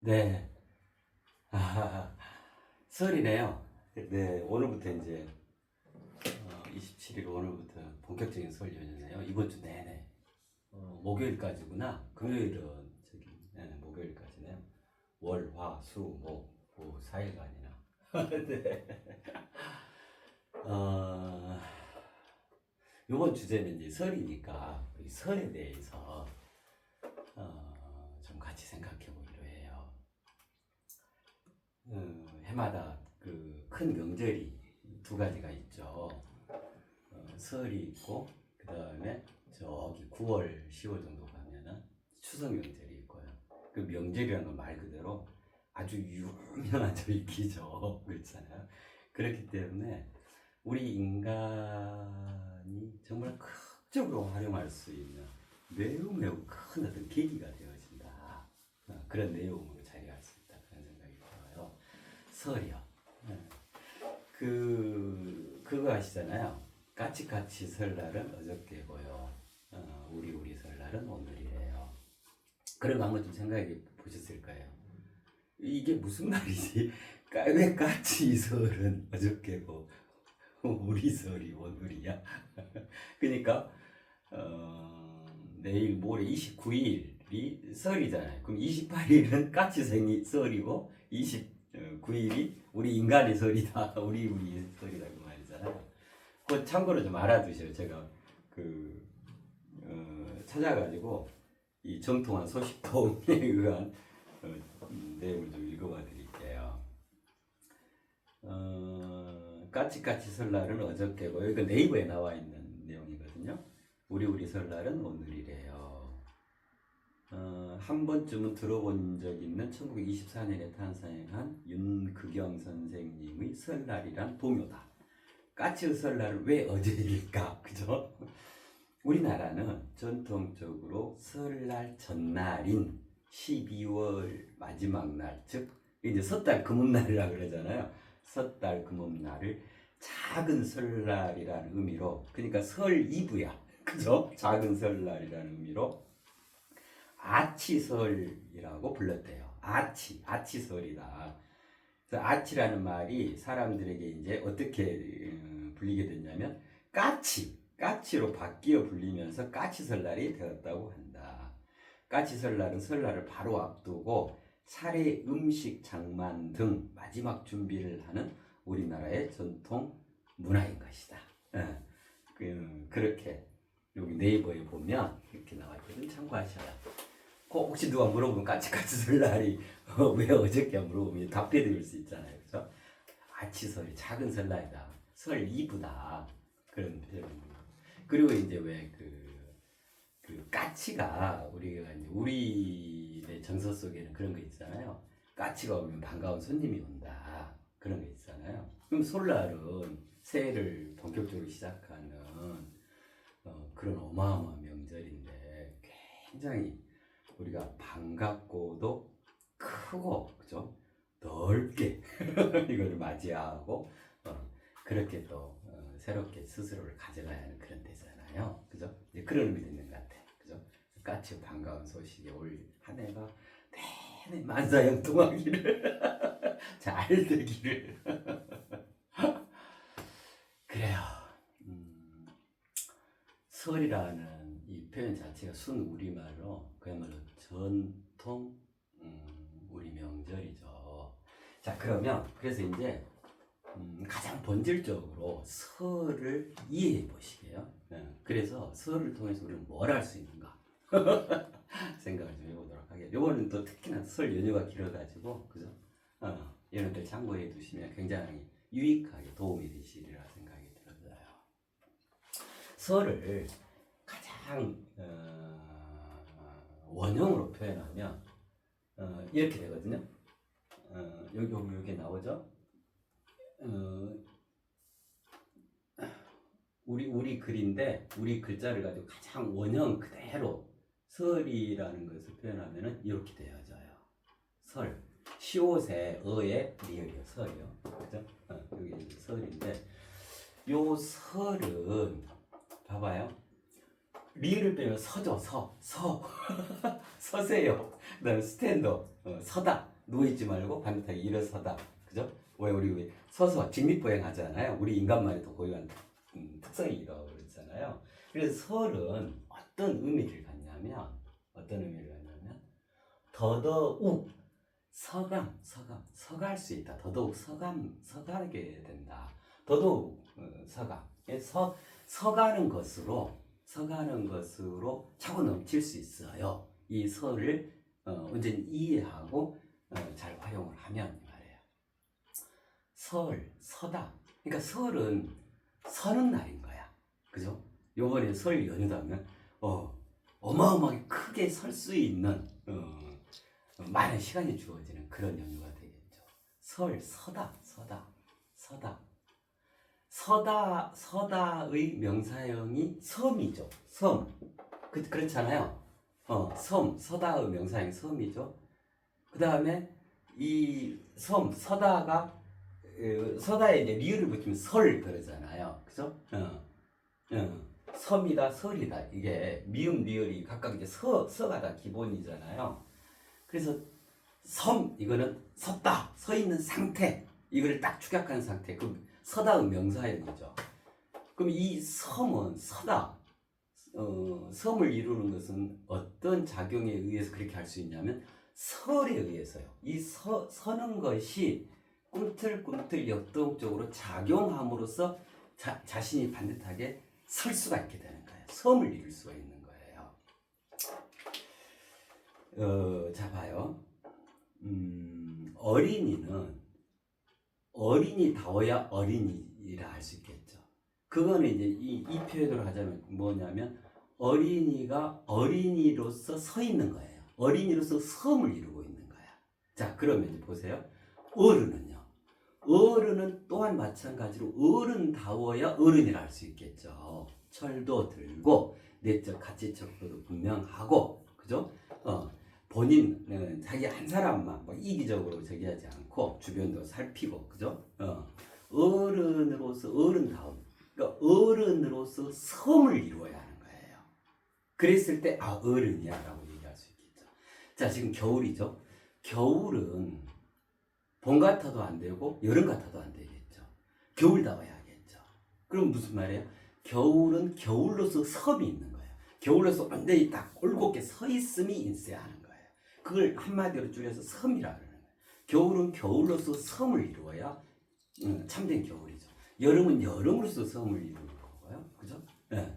네. 아, 설이네요. 네, 오늘부터 이제 27일 오늘부터 본격적인 설 연휴네요. 이번 주 내내. 목요일까지구나. 금요일은 목요일까지네요. 월, 화, 수, 목, 그 4일간이나. 네. 어, 이번 주제는 이제 설이니까 이 설에 대해서 좀 같이 생각해 보기로 해요. 해마다 그 큰 명절이 두 가지가 있죠. 설이 있고 그 다음에 저기 9월, 10월 정도 가면은 추석 명절이 있고요. 그 명절이라는 건 말 그대로 아주 유명한 절기죠. 그렇잖아요. 그렇기 때문에 우리 인간이 정말 극적으로 활용할 수 있는 매우 매우 큰 어떤 계기가 되어진다. 그런 내용으로 자리할 수 있다. 그런 생각이 들어요. 설이요. 그거 아시잖아요. 까치까치 설날은 어저께고요. 우리 설날은 오늘이래요. 그런 거 한번 좀 생각해 보셨을 까요 이게 무슨 말이지? 왜 까치 설은 어저께고 우리 설이 오늘이야? 그러니까 내일 모레 29일이 설이잖아요. 그럼 28일은 까치생이 설이고 29일이 우리 인간의 설이다. 우리 설이다 그 말이잖아요. 그 참고로 좀 알아두세요. 제가 그 찾아가지고 이 정통한 소식통에 의한 내용을 좀 읽어봐 드릴게요. 까치까치 설날은 어저께고 이거 네이버에 나와 있는 내용이거든요. 우리 설날은 오늘이래요. 한 번쯤은 들어본 적 있는 1924년에 탄생한 윤극영 선생님의 설날이란 동요다. 까치 설날은 왜 어제일까? 그죠? 우리나라는 전통적으로 설날 전날인 12월 마지막 날, 즉 이제 섣달 금음날이라 그러잖아요. 섣달 금음날을 작은 설날이라는 의미로, 그러니까 설 이브야, 그죠? 작은 설날이라는 의미로 아치설이라고 불렀대요. 아치설이다. 그래서 아치라는 말이 사람들에게 이제 어떻게 불리게 됐냐면 까치로 바뀌어 불리면서 까치설날이 되었다고 한다. 까치설날은 설날을 바로 앞두고 차례 음식 장만 등 마지막 준비를 하는 우리나라의 전통 문화인 것이다. 그렇게 여기 네이버에 보면 이렇게 나와 있거든. 참고하셔라. 혹시 누가 물어보면 까치까치 설날이 왜 어저께 물어보면 답해 드릴 수 있잖아요. 그죠? 아치설이 작은 설날이다. 설 이브다. 그런 표현입니다. 그리고 이제 왜 그 까치가 우리가 이제 우리의 정서 속에는 그런 거 있잖아요. 까치가 오면 반가운 손님이 온다. 그런 거 있잖아요. 그럼 설날은 새해를 본격적으로 시작하는 그런 어마어마한 명절인데 굉장히 우리가 반갑고도 크고 그죠? 넓게 이거를 맞이하고 그렇게 또 새롭게 스스로를 가져가야 하는 그런 데잖아요. 그죠? 이제 그런 의미도 있는 것 같아. 그죠? 까치 반가운 소식이 올 한 해가 내내 만사형통하기를 잘 되기를 그래요. 설이라는 이 표현 자체가 순 우리말로 그야말로 전통 우리 명절이죠. 자 그러면 그래서 이제 가장 본질적으로 설을 이해해 보시게요. 그래서 설을 통해서 우리는 뭘 할 수 있는가 생각을 좀 해보도록 하겠습니다. 요거는 또 특히나 설 연휴가 길어가지고 그죠? 이런 걸 참고해 두시면 굉장히 유익하게 도움이 되시리라 생각이 들어요. 설을 가장 원형으로 표현하면 이렇게 되거든요. 여기 나오죠. 우리 글인데 우리 글자를 가지고 가장 원형 그대로 설이라는 것을 표현하면은 이렇게 되어져요. 설 시옷의 어의 리을이요 설이요. 그죠? 여기 설인데 요 설은 봐봐요. 리을을 빼면 서죠. 서세요. 그다음에 스탠더, 서다. 누워있지 말고 반듯하게 일어서다. 그죠? 왜 우리 서서 직립보행 하잖아요. 우리 인간만의 또 고유한 특성이기도 그렇잖아요. 그래서 설은 어떤 의미를 갖냐면 더더욱 서갈 수 있다. 더더욱 서가게 된다. 더더욱 서가는 것으로 차고 넘칠 수 있어요. 이 설을 온전히 이해하고 잘 활용을 하면 말이에요. 서다. 그러니까 설은 서는 날인 거야. 그죠? 요번에 설 연휴다면 어마어마하게 크게 설 수 있는 많은 시간이 주어지는 그런 연휴가 되겠죠. 서다의 명사형이 섬이죠. 그렇잖아요. 서다의 명사형이 섬이죠. 그 다음에 이 서다에 이제 리을을 붙이면 설 그러잖아요. 그죠? 섬이다, 설이다. 이게 미음, 리을이 각각 이제 서가 다 기본이잖아요. 그래서 이거는 섰다, 서 있는 상태. 이거를 딱 축약하는 상태. 그 서다의 명사형이죠. 그럼 이 섬은 섬을 이루는 것은 어떤 작용에 의해서 그렇게 할 수 있냐면 설에 의해서요. 이 서는 것이 꿈틀꿈틀 역동적으로 작용함으로써 자신이 반듯하게 설 수가 있게 되는 거예요. 섬을 이룰 수가 있는 거예요. 자 봐요. 어린이다워야 어린이라 할 수 있겠죠. 그거는 이제 이 표현으로 하자면 뭐냐면 어린이가 어린이로서 서 있는 거예요. 어린이로서 섬을 이루고 있는 거야. 자, 그러면 이제 보세요. 어른은 또한 마찬가지로 어른다워야 어른이라 할 수 있겠죠. 철도 들고 내적 가치척도도 분명하고, 그죠? 본인은 자기 한 사람만 뭐 이기적으로 저기 하지 않고 주변도 살피고, 그죠? 어른으로서 어른다움, 그러니까 어른으로서 섬을 이루어야 하는 거예요. 그랬을 때 어른이야라고 얘기할 수 있겠죠. 자, 지금 겨울이죠. 겨울은 봄 같아도 안 되고 여름 같아도 안 되겠죠. 겨울다워야 하겠죠. 그럼 무슨 말이에요? 겨울은 겨울로서 섬이 있는 거예요. 겨울로서 완전히 딱 올곧게 서 있음이 있어야 하는 거예요. 그걸 한마디로 줄여서 섬이라고 하는 거예요. 겨울은 겨울로서 섬을 이루어야 참된 겨울이죠. 여름은 여름으로서 섬을 이루는 거고요. 그죠? 네.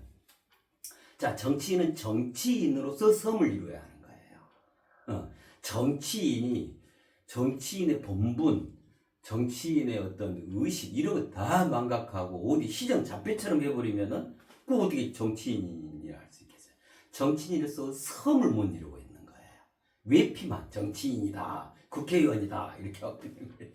자, 정치인은 정치인으로서 섬을 이루어야 하는 거예요. 정치인의 본분, 정치인의 어떤 의식 이런 거 다 망각하고 어디 시정 잡배처럼 해버리면은 그 어떻게 정치인이라 할 수 있겠어요? 정치인으로서 섬을 못 이루고 있는 거예요. 외피만 정치인이다, 국회의원이다 이렇게 하고 있는 거예요.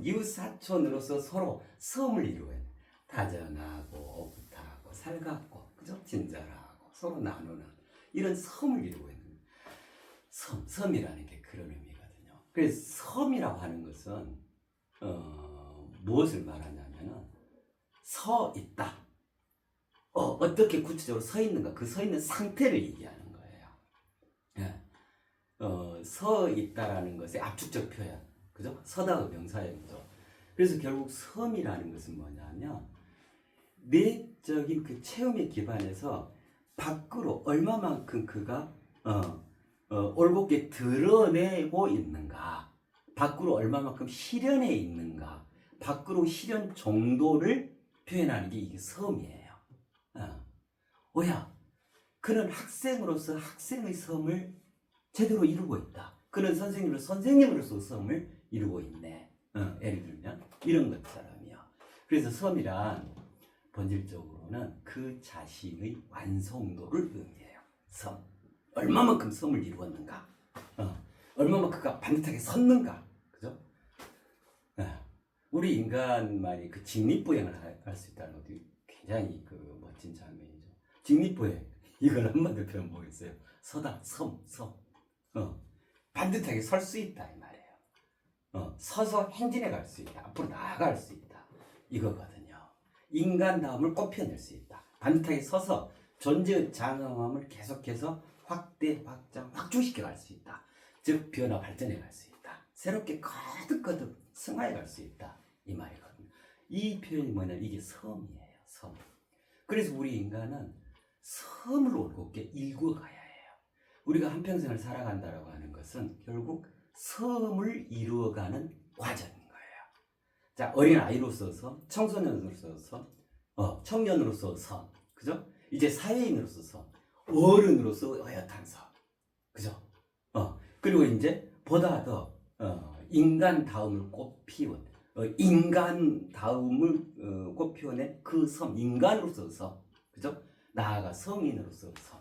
이웃사촌으로서 서로 섬을 이루어요. 다정하고 오붓하고 살갑고, 그죠? 친절하고 서로 나누는 이런 섬을 이루고 있는 거예요. 섬이라는 게 그런 의미거든요. 그래서 섬이라고 하는 것은 무엇을 말하냐면은 서 있다. 어떻게 구체적으로 서 있는가, 그 서 있는 상태를 얘기하는 거예요. 예. 서 있다라는 것의 압축적 표현, 그죠? 서다의 명사형이죠. 그래서 결국 섬이라는 것은 뭐냐면 내적인 그 체험에 기반해서 밖으로 얼마만큼 그가 올곧게 드러내고 있는가, 밖으로 얼마만큼 실현해 있는가, 밖으로 실현 정도를 표현하는 게 이게 섬이에요. 그는 학생으로서 학생의 섬을 제대로 이루고 있다. 그는 선생님으로서 섬을 이루고 있네. 예를 들면 이런 것처럼요. 그래서 섬이란 본질적으로는 그 자신의 완성도를 의미해요. 얼마만큼 섬을 이루었는가, 얼마만큼 그가 반듯하게 섰는가, 그죠? 우리 인간만이 그 직립보행을 할 수 있다는 것도 굉장히 그 멋진 장면이죠. 직립보행, 이걸 한마디로 표현 뭐겠어요? 서다, 섬. 반듯하게 설 수 있다 이 말이에요. 서서 행진해 갈 수 있다, 앞으로 나아갈 수 있다, 이거거든요. 인간 다음을 꼽혀낼 수 있다. 반듯하게 서서 존재의 장엄함을 계속해서 확대, 확장, 확충시켜 갈 수 있다. 즉 변화, 발전해 갈 수 있다. 새롭게 거듭거듭 승화해 갈 수 있다. 이 말이거든요. 이 표현이 뭐냐면 이게 섬이에요. 섬. 그래서 우리 인간은 섬을 올곧게 일구어가야 해요. 우리가 한평생을 살아간다라고 하는 것은 결국 섬을 이루어가는 과정인 거예요. 자, 어린아이로서 섬, 청소년으로서 섬, 청년으로서 섬, 그죠? 이제 사회인으로서 섬, 어른으로서 어엿한 섬, 그죠? 그리고 이제 보다 더 인간다움을 꽃피운 인간다움을 꽃피워낸 그 섬, 인간으로서 섬, 그죠? 나아가 성인으로서 섬,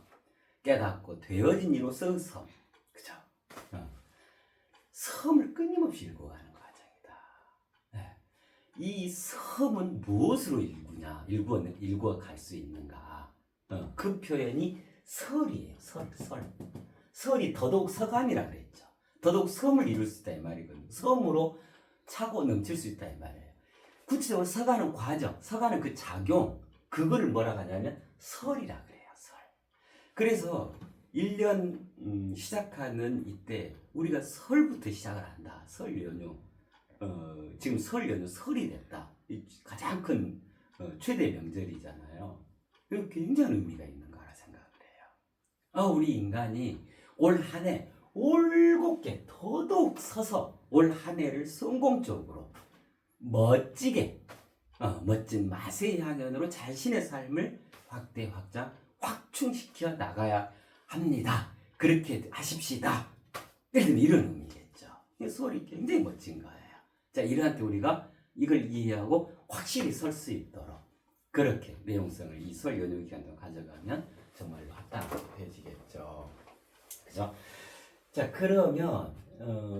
깨닫고 되어진 이로서 섬, 그죠? 섬을 끊임없이 일궈가는 과정이다. 네. 이 섬은 무엇으로 일구어 갈 수 있는가? 그 표현이 설이에요. 설. 설이 더더욱 서감이라 그랬죠. 더더욱 섬을 이룰 수 있다 이 말이거든요. 섬으로 차고 넘칠 수 있다 이 말이에요. 구체적으로 서가는 과정, 서가는 그 작용, 그거를 뭐라고 하냐면 설이라 그래요. 설. 그래서 1년 시작하는 이때 우리가 설부터 시작을 한다. 설 연휴. 지금 설 연휴 설이 됐다. 가장 큰 최대 명절이잖아요. 이거 굉장한 의미가 있는 거라 생각을 해요. 우리 인간이 올 한 해 올곧게 더더욱 서서 올 한 해를 성공적으로 멋지게 멋진 맛의 향연으로 자신의 삶을 확대, 확장, 확충시켜 나가야 합니다. 그렇게 하십시다. 이런 의미겠죠. 이 소리 굉장히 멋진 거예요. 자, 이러한 때 우리가 이걸 이해하고 확실히 설 수 있도록 그렇게 내용성을 이 설 연휴 기간 동안 가져가면 정말로 합당해지겠죠. 그죠? 자, 그러면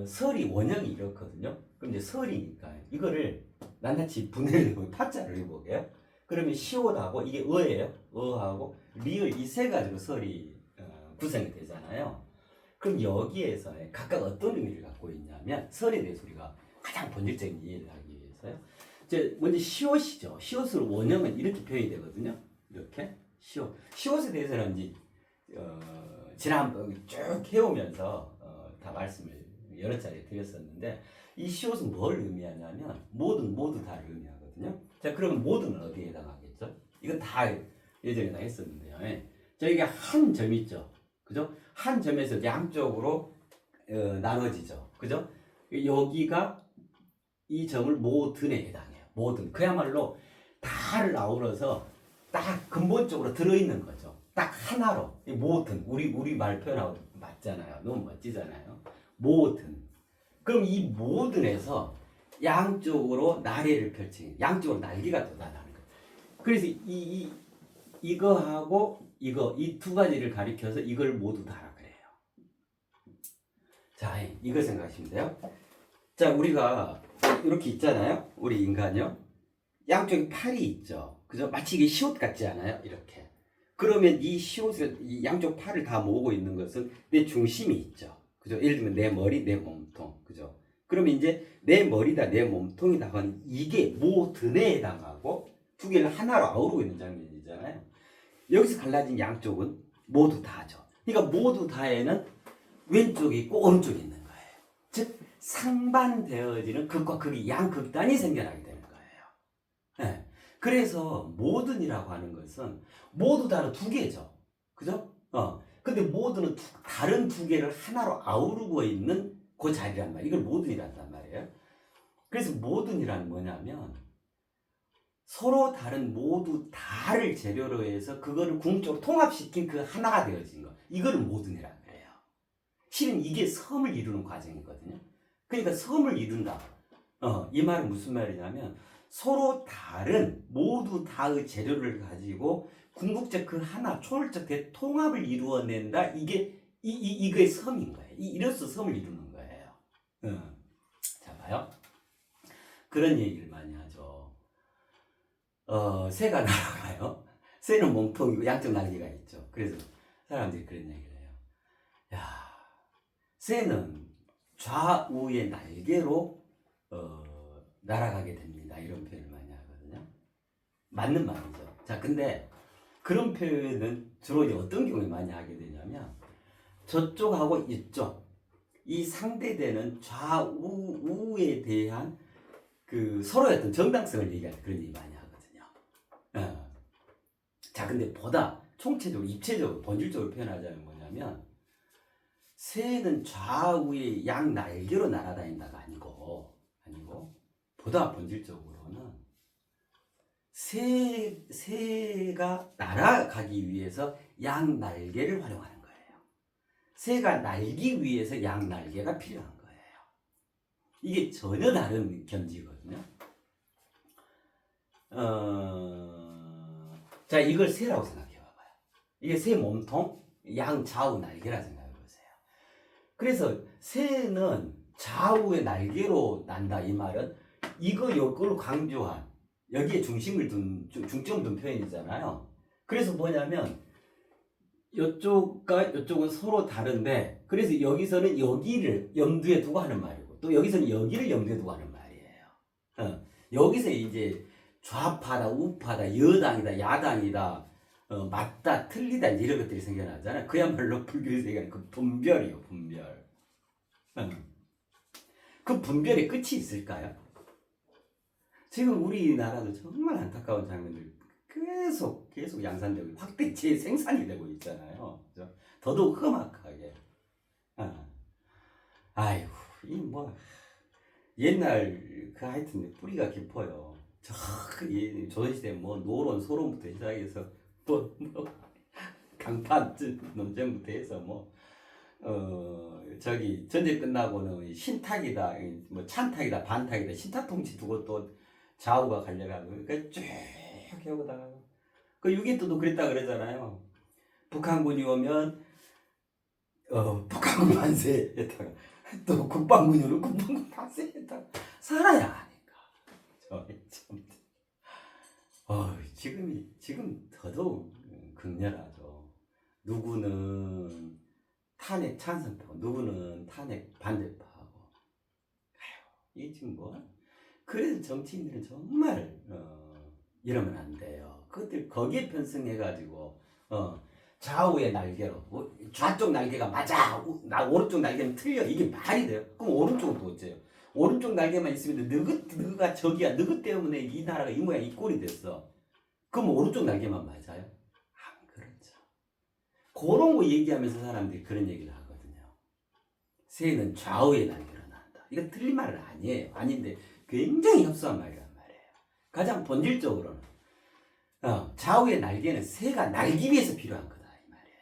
설이 원형이 이렇거든요. 그럼 이제 설이니까 이거를 낱낱이 분해를 해보고 타짜를 해보게요. 그러면 시옷하고 이게 어예요. 어하고 리을 이 세 가지로 설이 구성이 되잖아요. 그럼 여기에서 각각 어떤 의미를 갖고 있냐면 설에 대해서 우리가 가장 본질적인 이해를 하기 위해서요. 이제 먼저 시옷이죠. 시옷으로 원형은 이렇게 표현이 되거든요. 이렇게 시옷. 시옷에 대해서는 이제 지난번 쭉 해오면서 다 말씀을 여러 차례 드렸었는데 이 시옷은 뭘 의미하냐면 모두 다를 의미하거든요. 자, 그러면 모두는 어디에 해당하겠죠? 이건 다 예전에 다 했었는데요. 저희가 한 점 있죠. 그죠? 한 점에서 양쪽으로 나눠지죠. 그죠? 여기가 이 점을 모든에 해당해요. 모든. 그야말로 다를 아우러서 딱 근본적으로 들어있는 거죠. 딱 하나로. 모든. 우리 말 표현하고 맞잖아요. 너무 멋지잖아요. 모든. 그럼 이 모든에서 양쪽으로 나래를 펼치는, 양쪽으로 날개가 돋아나는 거예요. 그래서 이거하고 이 두 가지를 가리켜서 이걸 모두 다라 그래요. 자, 이거 생각하시면 돼요. 자, 우리가 이렇게 있잖아요. 우리 인간요. 양쪽에 팔이 있죠. 그죠? 마치 이게 시옷 같지 않아요? 이렇게. 그러면 이 시옷을, 이 양쪽 팔을 다 모으고 있는 것은 내 중심이 있죠. 그죠? 예를 들면 내 머리, 내 몸통. 그죠? 그러면 이제 내 머리다, 내 몸통이다 하는 이게 모든에 해당하고 두 개를 하나로 아우르고 있는 장면이잖아요. 여기서 갈라진 양쪽은 모두 다죠. 그러니까 모두 다에는 왼쪽이 있고 오른쪽이 있는 거예요. 즉 상반되어지는 극과 극이 양극단이 생겨나게 되는 거예요. 네. 그래서 모든이라고 하는 것은 모두 다는 두 개죠. 그죠? 근데 모두는 다른 두 개를 하나로 아우르고 있는 그 자리란 말이에요. 이걸 모든이란단 말이에요. 그래서 모든이란 뭐냐면 서로 다른 모두 다를 재료로 해서 그거를 궁극적으로 통합시킨 그 하나가 되어진 거. 이거를 모든이라는 거예요. 실은 이게 섬을 이루는 과정이거든요. 그러니까 섬을 이룬다. 이 말은 무슨 말이냐면 서로 다른 모두 다의 재료를 가지고 궁극적 그 하나 초월적 대통합을 이루어낸다. 이거의 섬인 거예요. 이로써 섬을 이루는 거예요. 자, 봐요. 그런 얘기를 많이 하죠. 새가 날아가요. 새는 몸통이고 양쪽 날개가 있죠. 그래서 사람들이 그런 얘기를 해요. 야, 새는 좌우의 날개로 날아가게 됩니다. 이런 표현을 많이 하거든요. 맞는 말이죠. 자, 근데 그런 표현은 주로 이제 어떤 경우에 많이 하게 되냐면 저쪽하고 이쪽 이 상대되는 좌우에 대한 그 서로의 어떤 정당성을 얘기할 그런 얘기 많이 하거든요. 자, 근데 보다 총체적으로 입체적으로 본질적으로 표현하자면 뭐냐면 새는 좌우의 양 날개로 날아다닌다가 아니고 보다 본질적으로는 새가 날아가기 위해서 양 날개를 활용하는 거예요. 새가 날기 위해서 양 날개가 필요한 거예요. 이게 전혀 다른 견지거든요. 자, 이걸 새라고 생각해 봐봐요. 이게 새 몸통, 양 좌우 날개라 생각해 보세요. 그래서 새는 좌우의 날개로 난다 이 말은 이걸 강조한 여기에 중점을 둔 표현이잖아요. 그래서 뭐냐면 이쪽과 이쪽은 서로 다른데 그래서 여기서는 여기를 염두에 두고 하는 말이고 또 여기서는 여기를 염두에 두고 하는 말이에요. 여기서 이제 좌파다 우파다 여당이다 야당이다 맞다 틀리다 이런 것들이 생겨나잖아요. 그야말로 불교에서 얘기하는 그 분별이에요. 분별. 그 분별의 끝이 있을까요? 지금 우리나라도 정말 안타까운 장면들 계속 양산되고 확대 재생산이 되고 있잖아요. 그죠? 더더욱 험악하게. 아이고 이 뭐 옛날 그 하여튼 뿌리가 깊어요. 조선시대 뭐 노론 소론부터 시작해서 뭐 강판 논쟁부터 해서 저기 전쟁 끝나고는 신탁이다 뭐 찬탁이다 반탁이다 신탁통치 두고 또 좌우가 갈려가고 그러니까 쭉 해오다가 그 6.25도 그랬다 그러잖아요. 북한군이 오면 북한군 만세 했다가 또 국방군이 오면 국방군 만세 했다가 살아야 하니까 지금 더더욱 극렬하죠. 누구는 탄핵 찬성파고 누구는 탄핵 반대파하고 이게 지금 그래서 정치인들은 정말 이러면 안 돼요. 그것들 거기에 편승해가지고 좌우의 날개로 좌쪽 날개가 맞아 오른쪽 날개는 틀려 이게 말이 돼요. 그럼 오른쪽은 또 어째요? 오른쪽 날개만 있으면 너가 저기야 너그 때문에 이 나라가 이 모양 이 꼴이 됐어. 그럼 오른쪽 날개만 맞아요? 안 그렇죠. 그런 거 얘기하면서 사람들이 그런 얘기를 하거든요. 새는 좌우의 날개로 난다. 이거 틀린 말은 아니에요. 아닌데 굉장히 협소한 말이란 말이에요. 가장 본질적으로는 좌우의 날개는 새가 날기 위해서 필요한 거다 이 말이에요.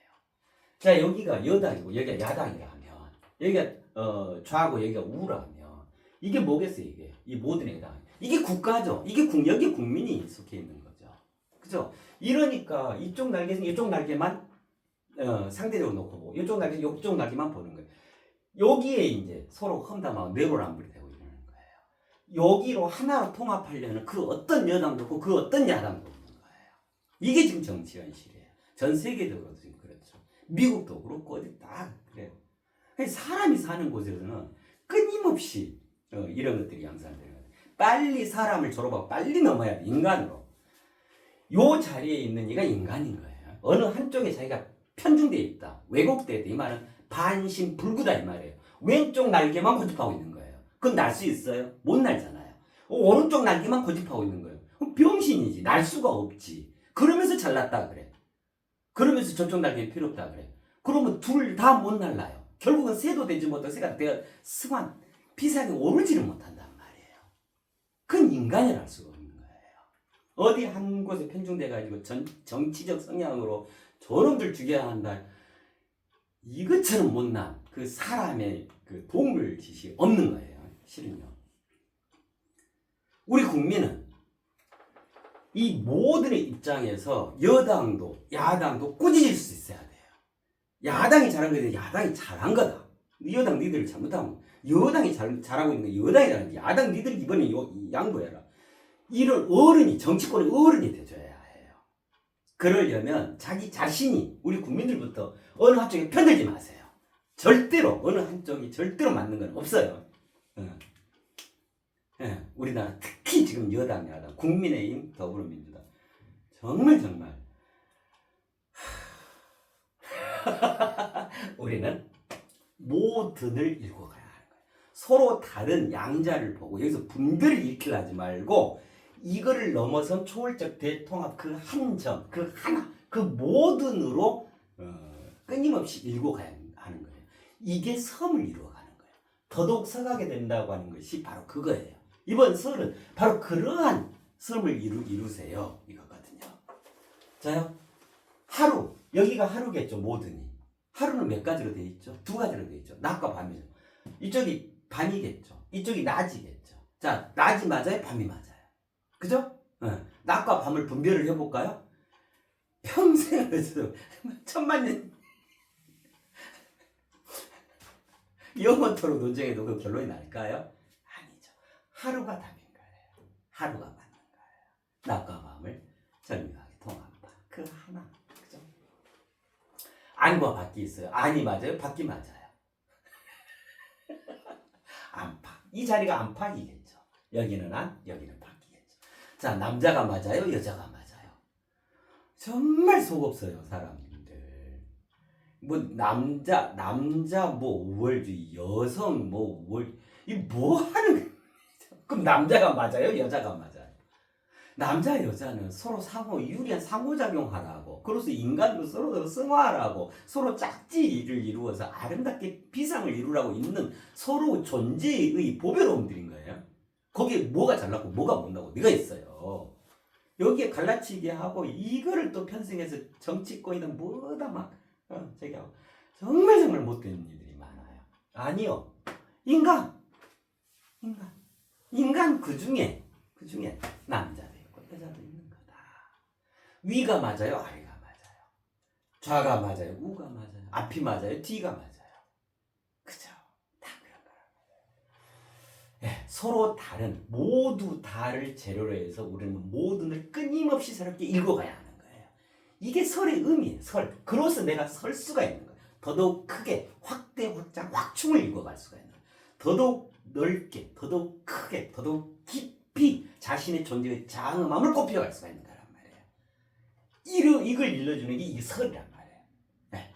자, 여기가 여당이고 여기가 야당이라면 여기가 좌고 여기가 우라면 이게 뭐겠어요? 이 모든 여당 이게 국가죠. 여기 국민이 속해 있는 거죠. 그죠? 이러니까 이쪽 날개는 이쪽 날개만 상대적으로 놓고 보고 이쪽 날개만 보는 거예요. 여기에 이제 서로 험담하고 내로남불이 되고 있는 거예요. 여기로 하나로 통합하려는 그 어떤 여당도 없고 그 어떤 야당도 없는 거예요. 이게 지금 정치 현실이에요. 전 세계적으로 지금 그렇죠. 미국도 그렇고 어디 다 그래요. 사람이 사는 곳에서는 끊임없이 이런 것들이 양산되는 거예요. 빨리 사람을 졸업하고 빨리 넘어야 돼. 인간으로. 요 자리에 있는 이가 인간인 거예요. 어느 한쪽에 자기가 편중되어 있다. 왜곡되어 있다. 이 말은 반신불구다 이 말이에요. 왼쪽 날개만 고집하고 있는 거예요. 그건 날 수 있어요? 못 날잖아요. 오른쪽 날개만 고집하고 있는 거예요. 그럼 병신이지. 날 수가 없지. 그러면서 잘났다 그래. 그러면서 저쪽 날개는 필요 없다 그래. 그러면 둘 다 못 날라요. 결국은 새도 되지 못하고 새가 되어 승환 비상에 오르지를 못한단 말이에요. 그건 인간이랄 수가 없는 거예요. 어디 한 곳에 편중돼가지고 정치적 성향으로 저놈들 죽여야 한다. 이것처럼 못난 그 사람의 그 동물 짓이 없는 거예요. 실은요. 우리 국민은 이 모든의 입장에서 여당도 야당도 꾸짖을 수 있어야 돼요. 야당이 잘한 거에 대해 야당이 잘한 거다. 여당 니들을 잘못한 거. 여당이 잘하고 있는 거 여당이 잘한 거. 야당 니들 이번에 양보해라. 이런 어른이 정치권의 어른이 되줘야 해요. 그러려면 자기 자신이 우리 국민들부터 어느 한쪽에 편들지 마세요. 절대로 어느 한쪽이 절대로 맞는 건 없어요. 우리나라 특히 지금 여당 야당 국민의힘 더불어민주당 정말 정말 우리는 모든을 읽어가야 하는 거예요. 서로 다른 양자를 보고 여기서 분별을 일으키려 하지 말고 이거를 넘어선 초월적 대통합 그 한 점, 그 하나, 그 모든으로 끊임없이 읽어가야 하는 거예요. 이게 섬을 이루어가는 거예요. 더더욱 서가게 된다고 하는 것이 바로 그거예요. 이번 설은 바로 그러한 섬을 이루세요. 이거거든요. 자요. 하루, 여기가 하루겠죠. 모든이. 하루는 몇 가지로 되어 있죠? 두 가지로 되어 있죠. 낮과 밤이죠. 이쪽이 밤이겠죠. 이쪽이 낮이겠죠. 자, 낮이 맞아요? 밤이 맞아요? 그죠? 낮과 밤을 분별을 해볼까요? 평생에서 천만 년 영원토록 논쟁해도 그 결론이 날까요? 아니죠. 하루가 답인 거예요. 하루가 맞는 거예요. 낮과 밤을 절묘하게 통합한 그 하나. 그죠? 안과 밖이 있어요. 안이 맞아요? 밖이 맞아요? 안팎. 이 자리가 안팎이겠죠. 여기는 안, 여기는 밖이겠죠. 자, 남자가 맞아요? 여자가 맞아요? 정말 속 없어요, 사람들. 뭐 남자 뭐 우월주의, 여성 뭐 우월, 이 뭐 하는 거예요? 그럼 남자가 맞아요? 여자가 맞아요? 남자 여자는 서로 상호 유리한 상호작용하라고, 그래서 인간도 서로 승화하라고, 서로 짝지를 이루어서 아름답게 비상을 이루라고 있는 서로 존재의 보배로움들인 거예요. 거기에 뭐가 잘났고 뭐가 못나고 네가 있어요. 여기에 갈라치기 하고 이거를 또 편승해서 정치권이든 뭐다 막 저기 하고 정말 못된 일들이 많아요. 아니요. 인간 그 중에 남자도 있고 여자도 있는 거다. 위가 맞아요? 아래가 맞아요? 좌가 맞아요? 우가 맞아요? 앞이 맞아요? 뒤가 맞아요? 그죠? 다 그런 거라고요. 예, 서로 다른, 모두 다를 재료로 해서 우리는 모든을 끊임없이 새롭게 읽어가야 하는 거예요. 이게 설의 의미예요. 설. 그로서 내가 설 수가 있는 거예요. 더더욱 크게 확대, 확장, 확충을 읽어갈 수가 있는 거예요. 더더욱 넓게, 더더욱 크게, 더더욱 깊이 자신의 존재의 장엄함을 꼽혀갈 수가 있는 거란 말이에요. 이걸 일러주는 게 이 설이란 말이에요. 네.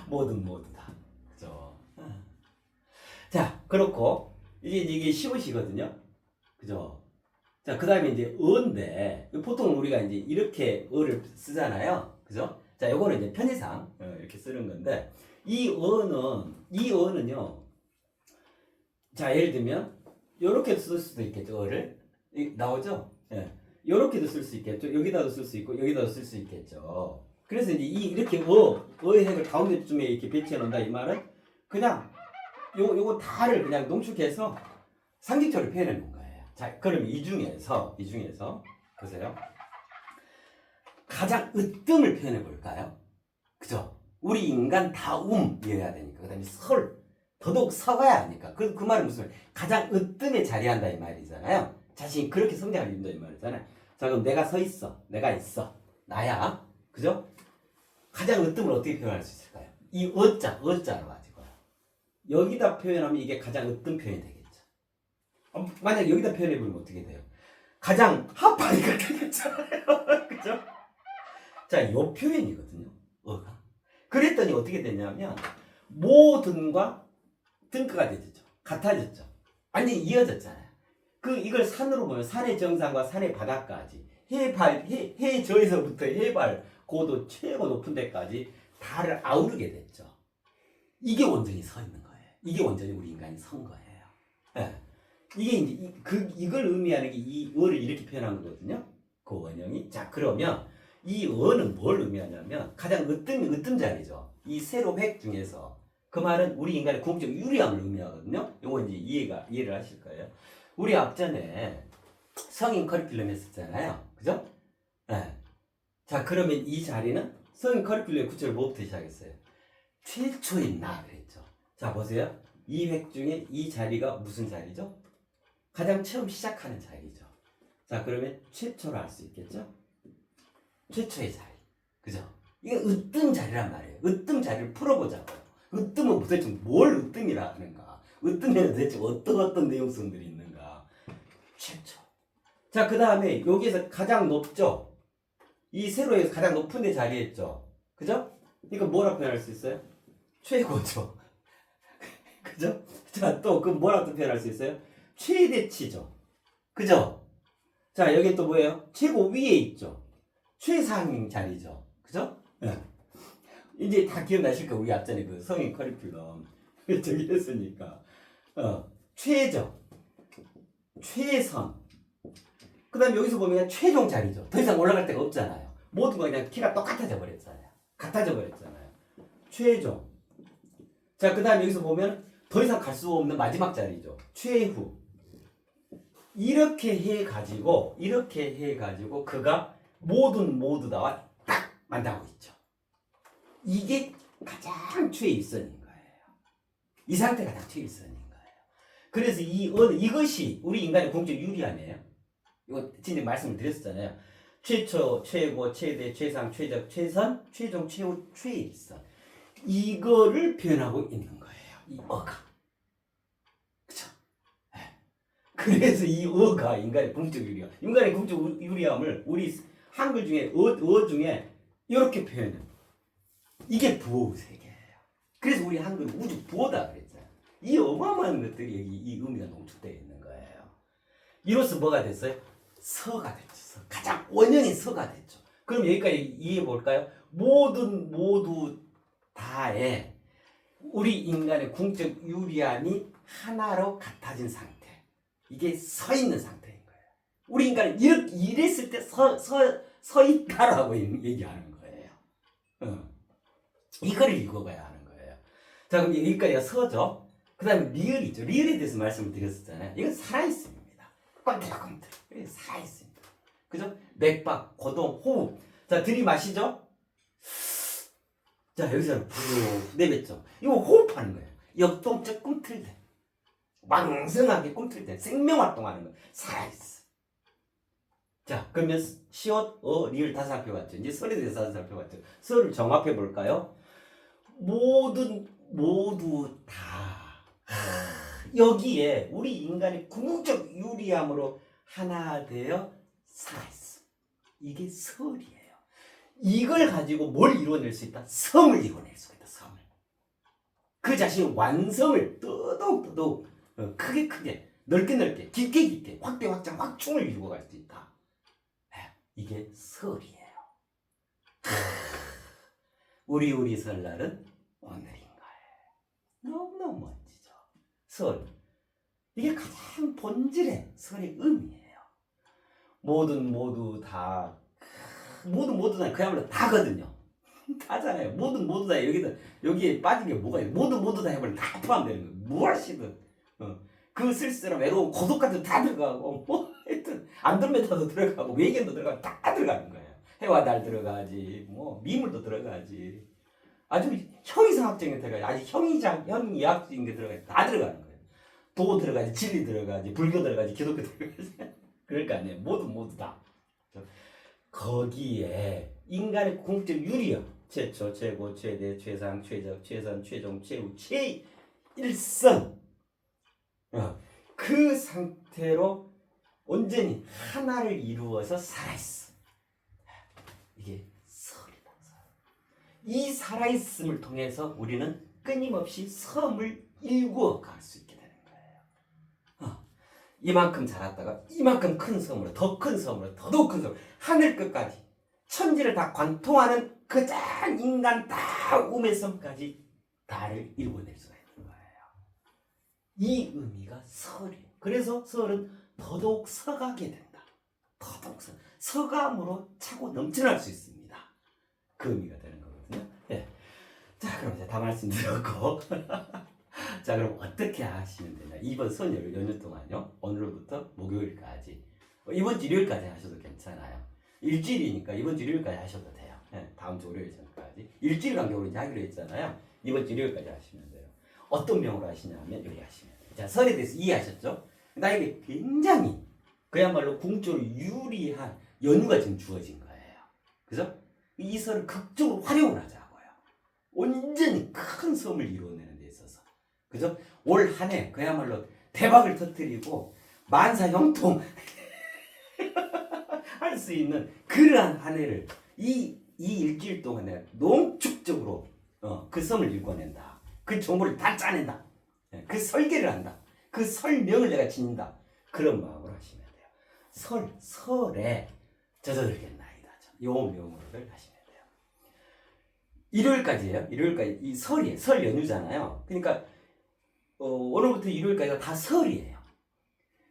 모두 다. 그죠? 자, 그렇고 이게 시옷이거든요. 그죠? 자, 그 다음에 이제 어인데 보통 우리가 이제 이렇게 어를 쓰잖아요. 그죠? 자, 요거는 이제 편의상 이렇게 쓰는 건데 이 어는요. 자, 예를 들면 요렇게 쓸 수도 있겠죠. 어를 나오죠? 예. 요렇게도 쓸 수 있겠죠. 여기다도 쓸 수 있고 여기다도 쓸 수 있겠죠. 그래서 이제 이렇게 어의 핵을 가운데쯤에 이렇게 배치해 놓는다 이 말은 그냥 요거 다를 그냥 농축해서 상징적으로 표현해 놓은 거예요. 자, 그럼 이 중에서 보세요. 가장 으뜸을 표현해 볼까요? 그죠? 우리 인간 다움이어야 되니까. 그 다음에 설, 더더욱 서가야 하니까. 그 말은 무슨 말? 가장 으뜸에 자리한다 이 말이잖아요. 자신이 그렇게 성장을 이룬다 이 말이잖아요. 자, 그럼 내가 서 있어. 내가 있어. 나야. 그죠? 가장 으뜸을 어떻게 표현할 수 있을까요? 이 어자로 가지고요. 여기다 표현하면 이게 가장 으뜸 표현이 되겠죠. 만약 여기다 표현해보면 어떻게 돼요? 가장 하파이가 되겠잖아요. 그죠? 자, 요 표현이거든요. 어가. 그랬더니 어떻게 되냐면 모든과 등가가 되죠. 같아졌죠. 완전히 이어졌잖아요. 이걸 산으로 보면 산의 정상과 산의 바닥까지 해저에서부터 해발 고도 최고 높은 데까지 다를 아우르게 됐죠. 이게 온전히 서 있는 거예요. 이게 온전히 우리 인간이 선 거예요. 네. 이게 이제 이걸 의미하는 게 이 어를 이렇게 표현한 거거든요. 그 원형이. 자, 그러면 이 어는 뭘 의미하냐면 가장 으뜸 자리죠. 이 세로 획 중에서 그 말은 우리 인간의 궁극적 유리함을 의미하거든요. 요거 이제 이해를 하실 거예요. 우리 앞전에 성인 커리큘럼 했었잖아요. 그죠? 네. 자, 그러면 이 자리는 성인 커리큘럼의 구체를 뭐부터 시작했어요? 최초인 나 그랬죠. 자, 보세요. 이 획 중에 이 자리가 무슨 자리죠? 가장 처음 시작하는 자리죠. 자, 그러면 최초로 알 수 있겠죠? 최초의 자리. 그죠? 이게 으뜸 자리란 말이에요. 으뜸 자리를 풀어보자고요. 으뜸은 도대체 뭘 으뜸이라 하는가? 으뜸에는 도대체 어떤 내용성들이 있는가? 최초. 자, 그 다음에 여기에서 가장 높죠? 이 세로에서 가장 높은 데 자리했죠? 그죠? 이거 뭐라고 표현할 수 있어요? 최고죠. 그죠? 자, 또 그 뭐라고 또 표현할 수 있어요? 최대치죠. 그죠? 자, 여기 또 뭐예요? 최고 위에 있죠. 최상 자리죠. 그죠? 네. 이제 다 기억나실 거예요. 우리 앞전에 그 성인 커리큘럼 저기 했으니까. 최저, 최선. 그 다음에 여기서 보면 최종 자리죠. 더 이상 올라갈 데가 없잖아요. 모두가 그냥 키가 똑같아져 버렸잖아요. 같아져 버렸잖아요. 최종. 자, 그 다음에 여기서 보면 더 이상 갈 수 없는 마지막 자리죠. 최후. 이렇게 해가지고 그가 모두 다와 딱 만나고 있죠. 이게 가장 최일선인 거예요. 이 상태가 가장 최일선인 거예요. 그래서 이것이 우리 인간의 공적 유리함이에요. 이거 진짜 말씀을 드렸었잖아요. 최초, 최고, 최대, 최상, 최적, 최선, 최종, 최후, 최일선. 이거를 표현하고 있는 거예요. 이 어가. 그쵸? 네. 그래서 이 어가 인간의 궁적 유리함. 인간의 궁적 유리함을 우리 한글 중에 어 중에 이렇게 표현해요. 이게 부호 세계예요. 그래서 우리 한글 우주 부호다 그랬잖아요. 이 어마어마한 것들이 여기 이 의미가 농축되어 있는 거예요. 이로써 뭐가 됐어요? 서가 됐죠. 가장 원형인 서가 됐죠. 그럼 여기까지 이해해 볼까요? 모두 다에 우리 인간의 궁적 유리함이 하나로 같아진 상태. 이게 서 있는 상태인 거예요. 우리 인간은 이랬을 때 서 있다라고 얘기하는 거예요. 이거를 읽어봐야 하는 거예요. 자, 그럼 여기까지가 서죠. 그 다음에 리을이죠. 리을에 대해서 말씀을 드렸었잖아요. 이건 살아있습니다. 꼰대라꼰대. 살아있습니다. 그죠? 맥박, 고동, 호흡. 자, 들이마시죠? 자, 여기서 푹 내뱉죠. 이거 호흡하는 거예요. 역동적 꿈틀 때. 왕성하게 꿈틀 때. 생명활동하는 거예요. 살아있어. 자, 그러면 시옷, 리을 다 살펴봤죠. 이제 설에 대해서 살펴봤죠. 설을 정합해 볼까요? 모두 다. 여기에 우리 인간의 궁극적 유리함으로 하나 되어 살아있어. 이게 설이에요. 이걸 가지고 뭘 이루어낼 수 있다? 성을 이루어낼 수가 있다. 성을. 그 자신의 완성을 더더욱 크게 넓게 깊게 확대 확장 확충을 이루어 갈 수 있다. 이게 설이에요. 우리 설날은 오늘인 거예요. 너무너무 멋지죠. 설. 이게 가장 본질의 설의 의미예요. 모두 다 그야말로 다거든요. 다잖아요. 모두 다 여기에 빠진 게 뭐가 있어요? 모두 다 해버리면 다 포함되는 거예요. 무엇이든. 그 쓸쓸한 외로운 고독 같은 다 들어가고 뭐 하여튼 안드로메다도 들어가고 외계인도 들어가고 다 들어가는 거예요. 해와 달 들어가지 뭐 미물도 들어가지 아주 형이상학적인 게 들어가지 아주 형이학적인 게 들어가지 다 들어가는 거예요. 도 들어가지 진리 들어가지 불교 들어가지 기독교 들어가지 그럴 거 아니에요. 모두 다. 거기에 인간의 궁극적 유리함 최초, 최고, 최대, 최상, 최적, 최선, 최종, 최후, 최일선 그 상태로 온전히 하나를 이루어서 살아있어. 이게 설이다. 이 살아있음을 통해서 우리는 끊임없이 섬을 일구어 갈 수 있게 되는 거예요. 이만큼 자랐다가 이만큼 큰 섬으로 더 큰 섬으로 더더욱 큰 섬으로 하늘 끝까지 천지를 다 관통하는 그 짠 인간 다움의 섬까지 다를 이루어낼 수가 있는 거예요. 이 의미가 설이에요. 그래서 설은 더더욱 서가게 된다. 더더욱 서감으로 차고 넘쳐날 수 있습니다. 그 의미가 되는 거거든요. 네. 자, 그럼 이제 다 말씀드렸고 자, 그럼 어떻게 하시면 되냐? 이번 설 연휴 동안요. 오늘부터 목요일까지 이번 주 일요일까지 하셔도 괜찮아요. 일주일이니까 이번 주 일요일까지 하셔도 돼요. 네, 다음 주 월요일 전까지 일주일 간격으로 이제 하기로 했잖아요. 이번 주 일요일까지 하시면 돼요. 어떤 명으로 하시냐면 이렇게 하시면 돼요. 자, 설에 대해서 이해하셨죠? 나에게 굉장히 그야말로 궁적으로 유리한 연휴가 지금 주어진 거예요. 그죠? 이 설을 극적으로 활용을 하자고요. 온전히 큰 섬을 이루어내는 데 있어서. 그죠? 올 한 해 그야말로 대박을 터뜨리고 만사 형통 할 수 있는 그러한 한 해를 이 일주일 동안 내가 농축적으로 그 섬을 읽어낸다. 그 정보를 다 짜낸다. 그 설계를 한다. 그 설명을 내가 짓는다. 그런 마음으로 하시면 돼요. 설에 젖어들겠나이다. 요 명으로를 하시면 돼요. 일요일까지예요. 일요일까지 이 설이에요. 설 연휴잖아요. 그러니까 오늘부터 일요일까지가 다 설이에요.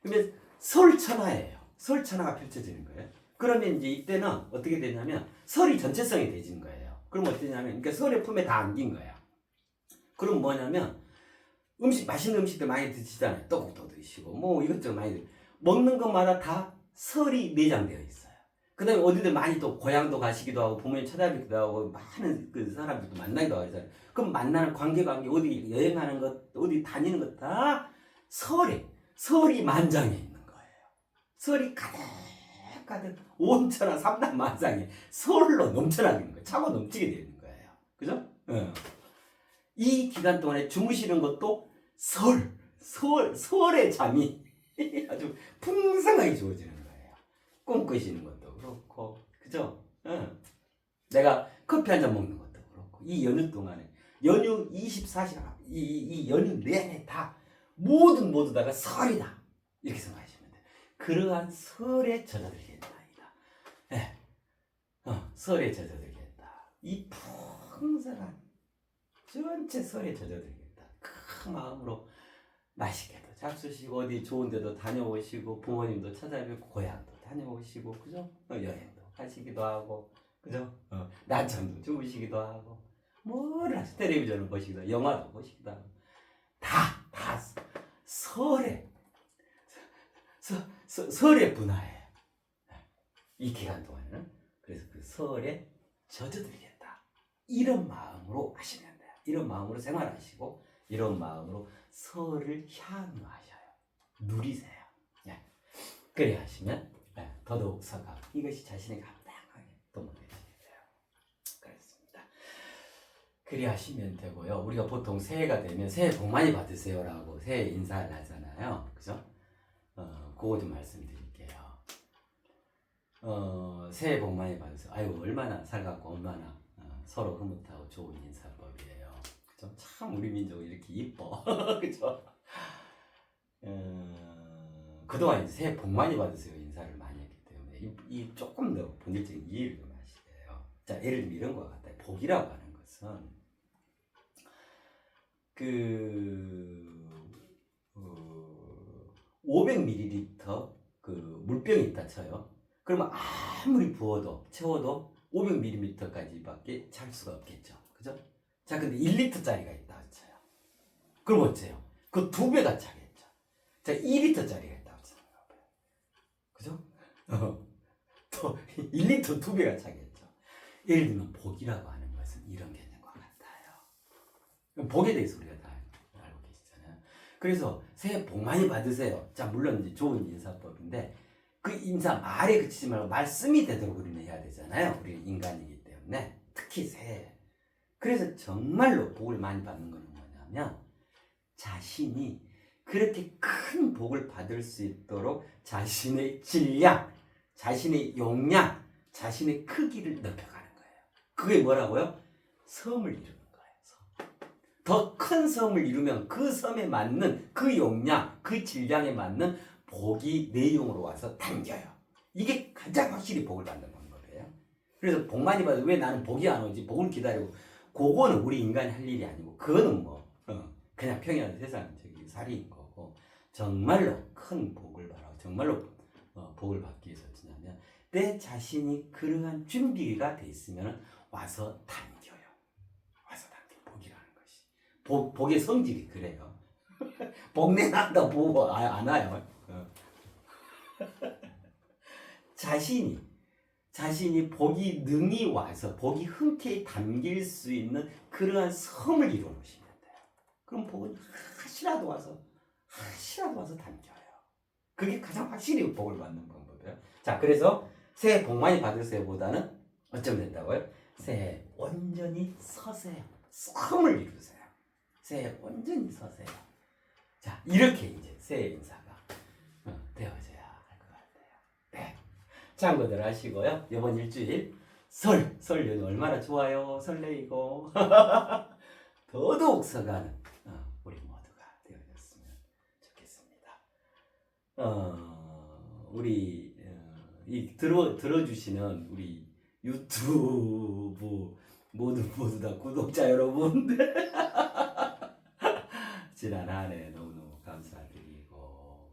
그러면 설천하예요. 설천하가 펼쳐지는 거예요. 그러면 이제 이때는 어떻게 되냐면 설이 전체성이 되지는 거예요. 그럼 어떠냐면 그러니까 설의 품에 다 안긴 거예요. 그럼 뭐냐면 맛있는 음식들 많이 드시잖아요. 떡국도 드시고 뭐 이것저것 많이 드시고 먹는 것마다 다 설이 내장되어 있어요. 그 다음에 어디든 많이 또 고향도 가시기도 하고 부모님 찾아뵙기도 하고 많은 그 사람들도 만나기도 하잖아요. 그럼 만나는 관계 어디 여행하는 것 어디 다니는 것 다 설이 만장해 있는 거예요. 설이 가득 온천하 삼단만상에 설로 넘쳐나게 있는 거예요. 차고 넘치게 되어 있는 거예요. 그죠? 이 기간 동안에 주무시는 것도 설의 잠이 아주 풍성하게 주어지는 거예요. 꿈꾸시는 것도 그렇고, 그죠? 내가 커피 한 잔 먹는 것도 그렇고, 이 연휴 동안에, 연휴 24시간, 이 연휴 내내 다, 모두 다가 설이다. 이렇게 생각하시면 돼요. 그러한 설에 젖어들겠나이다. 네. 설에 젖어들겠다. 이 풍성한 전체 설에 젖어들겠다. 큰 마음으로 맛있게도 잡수시고 어디 좋은 데도 다녀오시고 부모님도 찾아뵙고 고향도 다녀오시고 그죠? 여행도 하시기도 하고 그죠? 낮잠도 주무시기도 하고 뭐를 하시 텔레비전을 보시기도 하고 영화도 보시기도 하고 다 설의 분화예요. 이 기간 동안에는 그래서 그 설에 젖어들겠다. 이런 마음으로 하시면 돼요. 이런 마음으로 생활하시고 이런 마음으로 설을 향유하셔요. 누리세요. 예. 그래 하시면 더더욱 서가 이것이 자신에게 합당하게 도모되시게 돼요. 그렇습니다. 그래 하시면 되고요. 우리가 보통 새해가 되면 새해 복 많이 받으세요라고 새해 인사를 하잖아요. 그죠? 그거 좀 말씀드릴게요. 새해 복 많이 받으세요. 아유 얼마나 살갑고 얼마나 서로 흐뭇하고 좋은 인사법이에요. 그죠? 참 우리 민족 이렇게 이뻐. 그죠? 그동안 이제 새해 복 많이 받으세요 인사를 많이 했기 때문에 이 조금 더 본질적인 이해를 좀 하시게요. 자 예를 들면 이런 것 같아요. 복이라고 하는 것은 500ml 그 물병이 있다 쳐요. 그러면 아무리 부어도 채워도 500ml까지밖에 찰 수가 없겠죠. 그죠? 자 근데 1리터짜리가 있다 쳐요. 그럼 어째요? 그 2배가 차겠죠. 자 2리터짜리가 있다고 생각해봐요. 그죠? 또 1리터 2배가 차겠죠. 예를 들면 복이라고 하는 것은 이런 개념과 같아요. 복에 대해서 우리가 다 알고 계시잖아요. 그래서 새해 복 많이 받으세요. 자 물론 이제 좋은 인사법인데 그 인사 말에 그치지 말고 말씀이 되도록 우리는 해야 되잖아요. 우리는 인간이기 때문에 특히 새해. 그래서 정말로 복을 많이 받는 것은 뭐냐면 자신이 그렇게 큰 복을 받을 수 있도록 자신의 질량, 자신의 용량, 자신의 크기를 넓혀가는 거예요. 그게 뭐라고요? 섬을 이루는 거예요. 더 큰 섬을 이루면 그 섬에 맞는 그 용량, 그 질량에 맞는 복이 내용으로 와서 담겨요. 이게 가장 확실히 복을 받는 방법이에요. 그래서 복 많이 받아도 왜 나는 복이 안 오지? 복을 기다리고 그거는 우리 인간이 할 일이 아니고 그거는 뭐 그냥 평양 세상 저기 살이인 거고 정말로 큰 복을 바라고 정말로 복을 받기 위해서 어쩌냐면 내 자신이 그러한 준비가 돼 있으면 와서 담겨요. 와서 담겨 복이라는 것이 복의 성질이 그래요. 복내 난다 복 안 와요. 자신이 복이 능히 와서 복이 흔쾌히 담길 수 있는 그러한 섬을 이루어 놓으시면 돼요. 그럼 복은 하시라도 와서 담겨요. 그게 가장 확실히 복을 받는 방법이에요. 자, 그래서 새해 복 많이 받으세요보다는 어쩌면 된다고요? 새해 온전히 서세요. 섬을 이루세요. 새해 온전히 서세요. 자, 이렇게 이제 새해 인사가 되어져야 할 것 같아요. 네. 참고들 하시고요. 이번 일주일 설 연휴 얼마나 좋아요. 설레이고 더더욱 서가는 우리 모두가 되어졌으면 좋겠습니다. 우리 이 들어주시는 우리 유튜브 모두 다 구독자 여러분들 지난 한 해 너무너무 감사드리고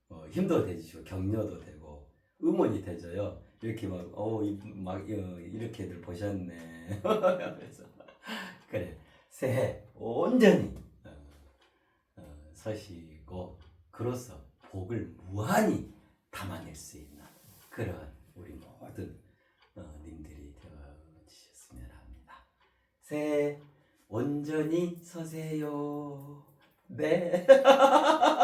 더 힘도 되주시고 격려도 되고 응원이 되져요. 이렇게 이렇게들 보셨네. 그래서 그래 새해 온전히 서시고 그로써 복을 무한히 담아낼 수 있는 그런 우리 모든 님들이 되어주셨으면 합니다. 새해 온전히 서세요. 네.